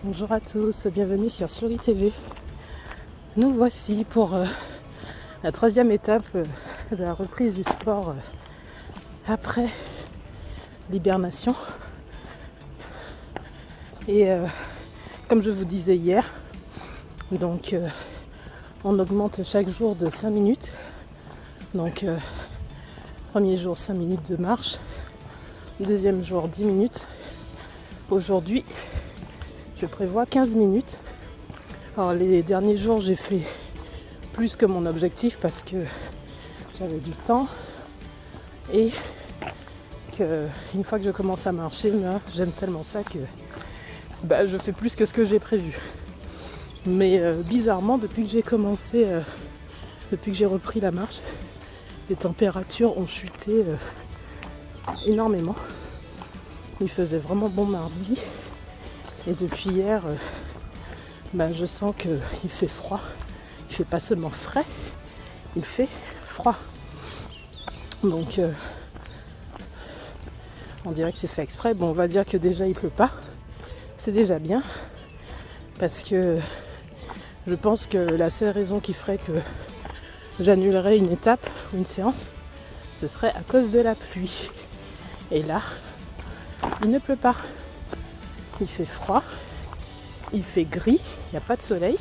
Bonjour à tous, bienvenue sur Slory TV. Nous voici pour la troisième étape de la reprise du sport après l'hibernation. Et comme je vous disais hier, donc on augmente chaque jour de 5 minutes. Donc premier jour 5 minutes de marche, deuxième jour 10 minutes. Aujourd'hui, je prévois 15 minutes. Alors les derniers jours, j'ai fait plus que mon objectif parce que j'avais du temps et qu'une fois que je commence à marcher, j'aime tellement ça que je fais plus que ce que j'ai prévu. Mais bizarrement, depuis que j'ai commencé, depuis que j'ai repris la marche, les températures ont chuté énormément. Il faisait vraiment bon mardi et depuis hier, je sens qu'il fait froid. Il fait pas seulement frais, il fait froid. Donc on dirait que c'est fait exprès. Bon, on va dire que déjà il pleut pas. C'est déjà bien. Parce que je pense que la seule raison qui ferait que j'annulerais une étape ou une séance, ce serait à cause de la pluie. Et là, il ne pleut pas. Il fait froid, il fait gris, il n'y a pas de soleil,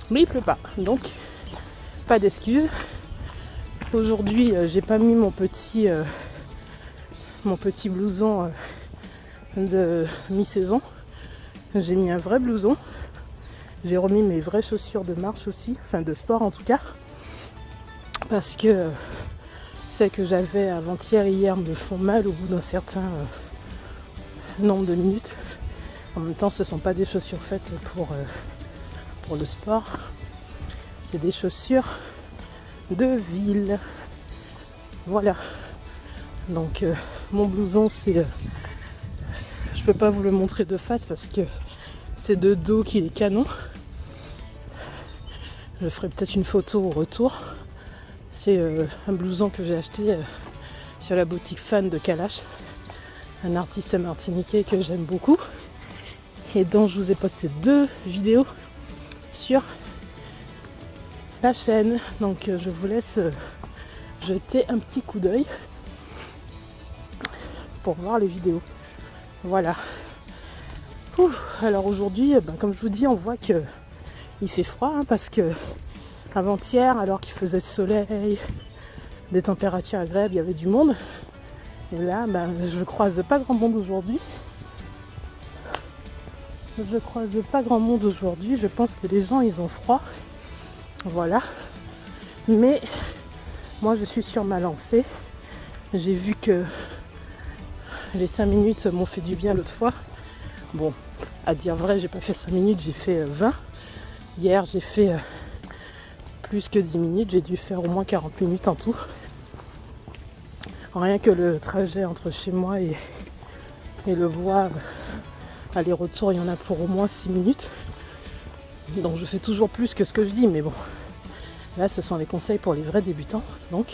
mais il pleut pas. Donc, pas d'excuses. Aujourd'hui, j'ai pas mis mon petit blouson de mi-saison. J'ai mis un vrai blouson. J'ai remis mes vraies chaussures de marche aussi, enfin de sport en tout cas. Parce que celles que j'avais avant-hier, hier me font mal au bout d'un certain nombre de minutes. En même temps, ce ne sont pas des chaussures faites pour le sport. C'est des chaussures de ville. Voilà. Donc mon blouson, c'est... je peux pas vous le montrer de face parce que c'est de dos qu'il est canon. Je ferai peut-être une photo au retour. C'est un blouson que j'ai acheté sur la boutique Fan de Kalash, un artiste martiniquais que j'aime beaucoup et dont je vous ai posté 2 vidéos sur la chaîne. Donc je vous laisse jeter un petit coup d'œil pour voir les vidéos. Voilà. Alors aujourd'hui, comme je vous dis, on voit que il fait froid parce que avant-hier, alors qu'il faisait soleil, des températures agréables, il y avait du monde. Et là, je croise pas grand monde aujourd'hui. Je pense que les gens, ils ont froid. Voilà. Mais moi, je suis sur ma lancée. J'ai vu que les 5 minutes m'ont fait du bien l'autre fois. Bon, à dire vrai, j'ai pas fait 5 minutes, j'ai fait 20. Hier, j'ai fait plus que 10 minutes. J'ai dû faire au moins 40 minutes en tout. Rien que le trajet entre chez moi et le bois, aller-retour, il y en a pour au moins 6 minutes. Donc je fais toujours plus que ce que je dis, mais bon. Là, ce sont les conseils pour les vrais débutants. Donc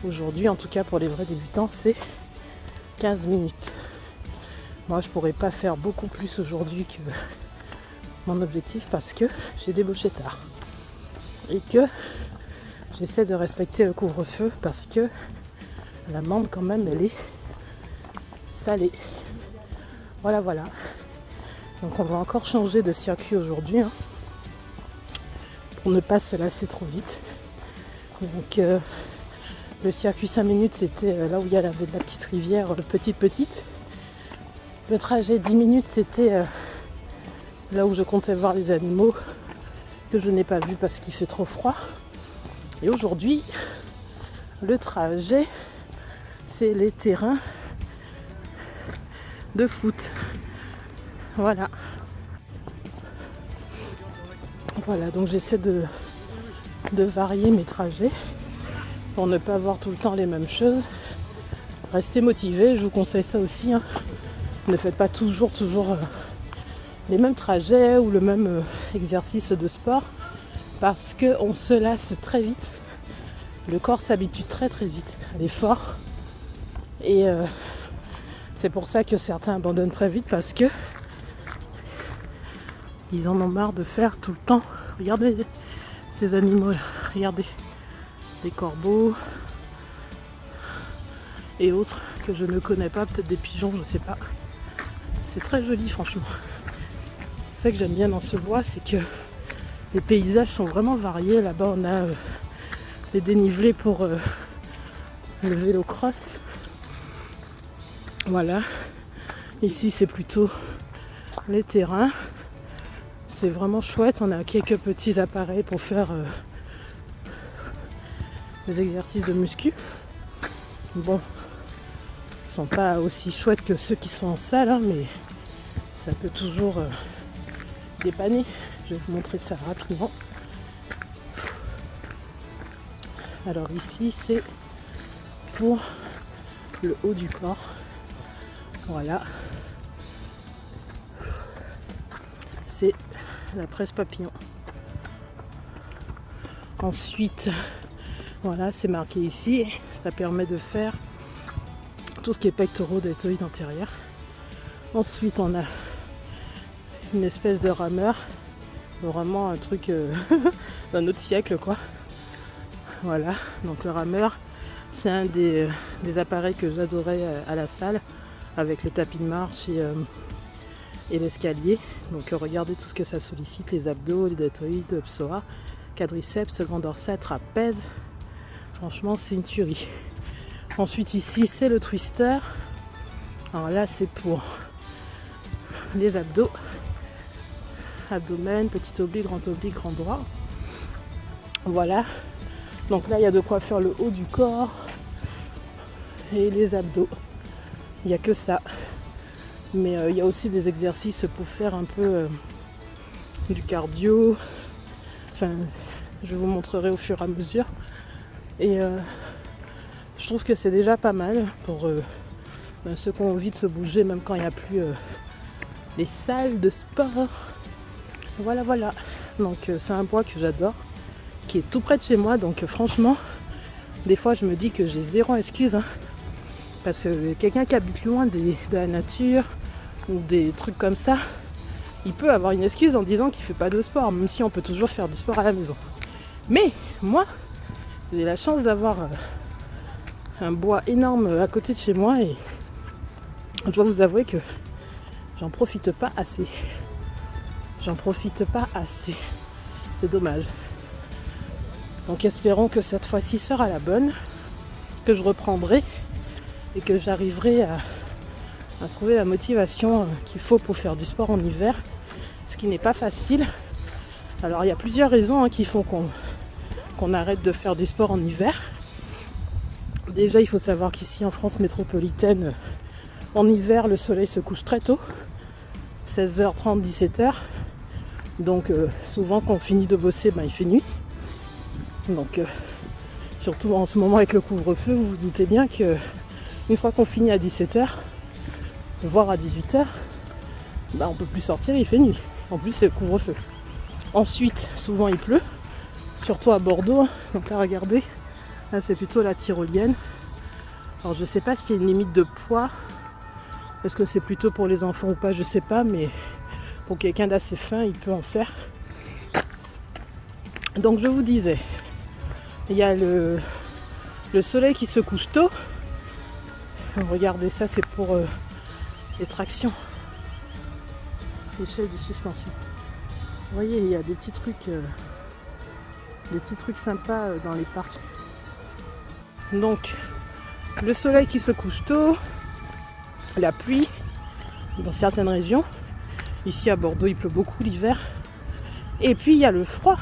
aujourd'hui, en tout cas pour les vrais débutants, c'est 15 minutes. Moi, je pourrais pas faire beaucoup plus aujourd'hui que mon objectif parce que j'ai débauché tard. Et que j'essaie de respecter le couvre-feu parce que l'amende quand même, elle est salée. Voilà. Donc on va encore changer de circuit aujourd'hui pour ne pas se lasser trop vite. Donc le circuit 5 minutes, c'était là où il y a la petite rivière, petite. Le trajet 10 minutes, c'était là où je comptais voir les animaux que je n'ai pas vus parce qu'il fait trop froid. Et aujourd'hui, le trajet, c'est les terrains de foot. Voilà, donc j'essaie de varier mes trajets pour ne pas avoir tout le temps les mêmes choses. Restez motivés, je vous conseille ça aussi. Ne faites pas toujours les mêmes trajets ou le même exercice de sport parce qu'on se lasse très vite. Le corps s'habitue très vite à l'effort et c'est pour ça que certains abandonnent très vite parce que Ils en ont marre de faire tout le temps. Regardez ces animaux là, regardez. Des corbeaux et autres que je ne connais pas, peut-être des pigeons, je ne sais pas. C'est très joli franchement. C'est ça que j'aime bien dans ce bois, c'est que les paysages sont vraiment variés. Là-bas on a des dénivelés pour le vélo-cross. Voilà. Ici c'est plutôt les terrains. C'est vraiment chouette. On a quelques petits appareils pour faire des exercices de muscu. Bon, ils sont pas aussi chouettes que ceux qui sont en salle, hein, mais ça peut toujours dépanner. Je vais vous montrer ça rapidement. Alors ici c'est pour le haut du corps. Voilà. C'est la presse papillon. Ensuite, voilà, c'est marqué ici. Ça permet de faire tout ce qui est pectoraux, deltoïdes antérieurs. Ensuite, on a une espèce de rameur. Vraiment un truc d'un autre siècle, quoi. Voilà, donc le rameur, c'est un des appareils que j'adorais à la salle, avec le tapis de marche et l'escalier. Donc regardez tout ce que ça sollicite, les abdos, les deltoïdes, le psoas, quadriceps, grand dorsal, trapèze. Franchement, c'est une tuerie. Ensuite, ici, c'est le twister. Alors là, c'est pour les abdos. Abdomen, petit oblique, grand droit. Voilà. Donc là, il y a de quoi faire le haut du corps et les abdos. Il n'y a que ça. Mais il y a aussi des exercices pour faire un peu du cardio. Enfin, je vous montrerai au fur et à mesure. Et je trouve que c'est déjà pas mal pour ceux qui ont envie de se bouger, même quand il n'y a plus les salles de sport. Voilà, voilà. Donc c'est un bois que j'adore, qui est tout près de chez moi. Donc franchement, des fois je me dis que j'ai zéro excuse. Hein, parce que quelqu'un qui habite loin de la nature ou des trucs comme ça, il peut avoir une excuse en disant qu'il ne fait pas de sport, même si on peut toujours faire du sport à la maison. Mais moi, j'ai la chance d'avoir un bois énorme à côté de chez moi et je dois vous avouer que j'en profite pas assez. J'en profite pas assez. C'est dommage. Donc espérons que cette fois-ci sera la bonne, que je reprendrai et que j'arriverai à trouver la motivation qu'il faut pour faire du sport en hiver, ce qui n'est pas facile. Alors il y a plusieurs raisons qui font qu'on arrête de faire du sport en hiver. Déjà, il faut savoir qu'ici en France métropolitaine, en hiver, le soleil se couche très tôt, 16h30, 17h. Donc souvent quand on finit de bosser, il fait nuit. Donc surtout en ce moment avec le couvre-feu, vous vous doutez bien que une fois qu'on finit à 17h, voire à 18h, on peut plus sortir, il fait nuit. En plus c'est le couvre-feu. Ensuite, souvent il pleut, surtout à Bordeaux. Donc là regardez, là c'est plutôt la tyrolienne. Alors je sais pas s'il y a une limite de poids. Est-ce que c'est plutôt pour les enfants ou pas, je sais pas, mais pour quelqu'un d'assez fin, il peut en faire. Donc je vous disais, il y a le soleil qui se couche tôt. Regardez, ça c'est pour les tractions, l'échelle de suspension. Vous voyez, il y a des petits trucs sympas dans les parcs. Donc le soleil qui se couche tôt, la pluie dans certaines régions. Ici à Bordeaux, il pleut beaucoup l'hiver. Et puis il y a le froid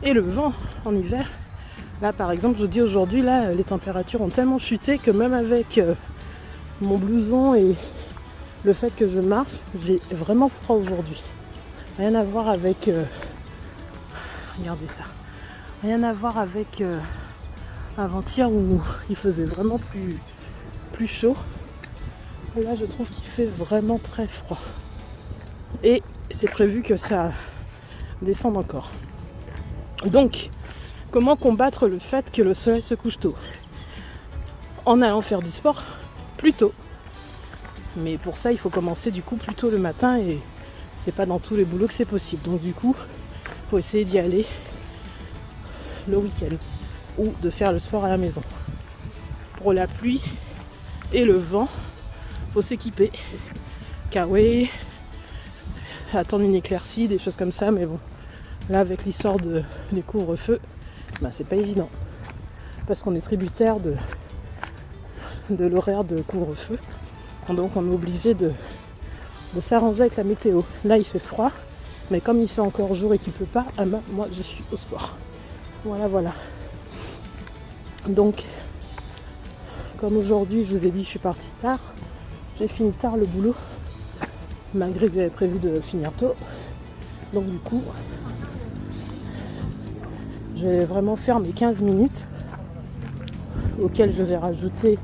et le vent en hiver. Là par exemple, je vous dis aujourd'hui, là les températures ont tellement chuté que même avec mon blouson et le fait que je marche, j'ai vraiment froid aujourd'hui. Rien à voir avec regardez ça. Rien à voir avec avant-hier où il faisait vraiment plus chaud. Et là je trouve qu'il fait vraiment très froid. Et c'est prévu que ça descende encore. Donc, comment combattre le fait que le soleil se couche tôt? En allant faire du sport plus tôt. Mais pour ça, il faut commencer du coup plus tôt le matin et c'est pas dans tous les boulots que c'est possible. Donc du coup, faut essayer d'y aller le week-end ou de faire le sport à la maison. Pour la pluie et le vent, faut s'équiper. Kawaii, attendre une éclaircie, des choses comme ça, mais bon, là avec l'histoire des couvre-feux, c'est pas évident. Parce qu'on est tributaire de l'horaire de couvre-feu. Donc on est obligé de s'arranger avec la météo. Là il fait froid, mais comme il fait encore jour et qu'il pleut pas, moi je suis au sport. Voilà. Donc, comme aujourd'hui je vous ai dit je suis partie tard, j'ai fini tard le boulot, malgré que j'avais prévu de finir tôt. Donc du coup, je vais vraiment faire mes 15 minutes, auxquelles je vais rajouter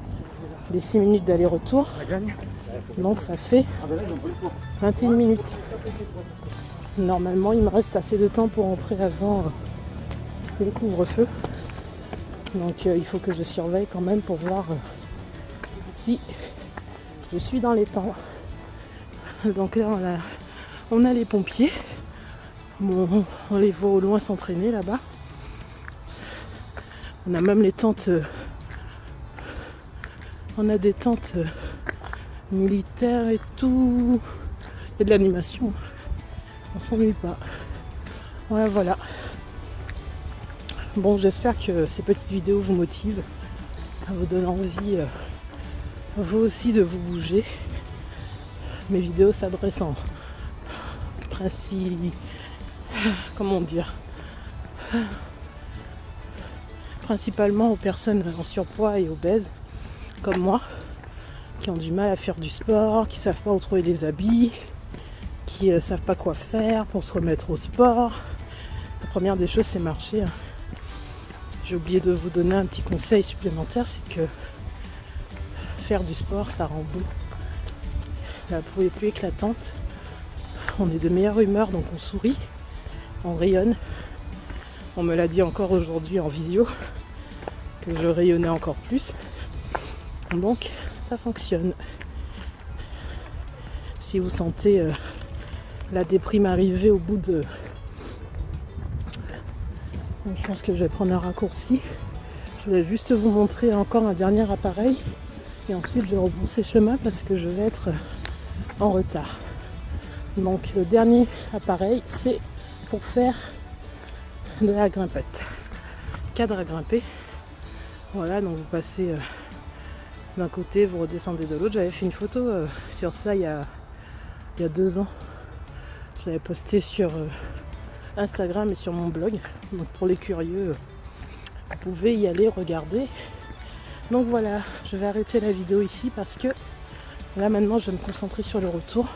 les 6 minutes d'aller-retour. Donc ça fait 21 minutes. Normalement, il me reste assez de temps pour entrer avant le couvre-feu. Donc il faut que je surveille quand même pour voir si je suis dans les temps. Donc là, on a les pompiers. Bon, on les voit au loin s'entraîner là-bas. On a même les tentes. On a des tentes militaires et tout. Il y a de l'animation. On s'ennuie pas. Voilà. Bon, j'espère que ces petites vidéos vous motivent, vous donnent envie, vous aussi, de vous bouger. Mes vidéos s'adressent en principe, principalement aux personnes en surpoids et obèses, comme moi, qui ont du mal à faire du sport, qui ne savent pas où trouver des habits, qui ne savent pas quoi faire pour se remettre au sport. La première des choses, c'est marcher. J'ai oublié de vous donner un petit conseil supplémentaire, c'est que faire du sport, ça rend beau. La peau est plus éclatante, on est de meilleure humeur, donc on sourit, on rayonne. On me l'a dit encore aujourd'hui en visio, que je rayonnais encore plus. Donc ça fonctionne. Si vous sentez la déprime arriver au bout de... Je pense que je vais prendre un raccourci. Je voulais juste vous montrer encore un dernier appareil. Et ensuite je vais rebrousser chemin parce que je vais être en retard. Donc le dernier appareil, c'est pour faire de la grimpette. Cadre à grimper. Voilà, donc vous passez d'un côté, vous redescendez de l'autre. J'avais fait une photo sur ça il y a 2 ans. Je l'avais posté sur Instagram et sur mon blog. Donc pour les curieux, vous pouvez y aller regarder. Donc voilà, je vais arrêter la vidéo ici parce que là maintenant je vais me concentrer sur le retour.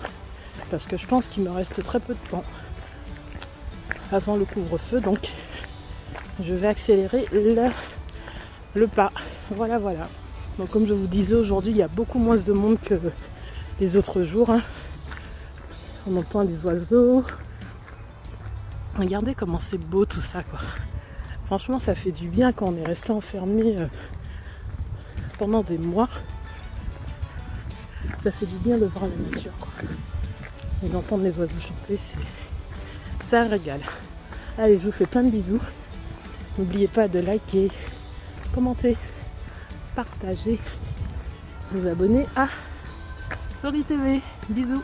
Parce que je pense qu'il me reste très peu de temps avant le couvre-feu. Donc je vais accélérer le pas. Voilà. Donc comme je vous disais, aujourd'hui il y a beaucoup moins de monde que les autres jours. On entend les oiseaux. Regardez comment c'est beau tout ça, quoi. Franchement, ça fait du bien quand on est resté enfermé pendant des mois. Ça fait du bien de voir la nature, quoi. Et d'entendre les oiseaux chanter, c'est un régal. Allez, je vous fais plein de bisous. N'oubliez pas de liker, commenter, partager, vous abonner à Soli TV. Bisous.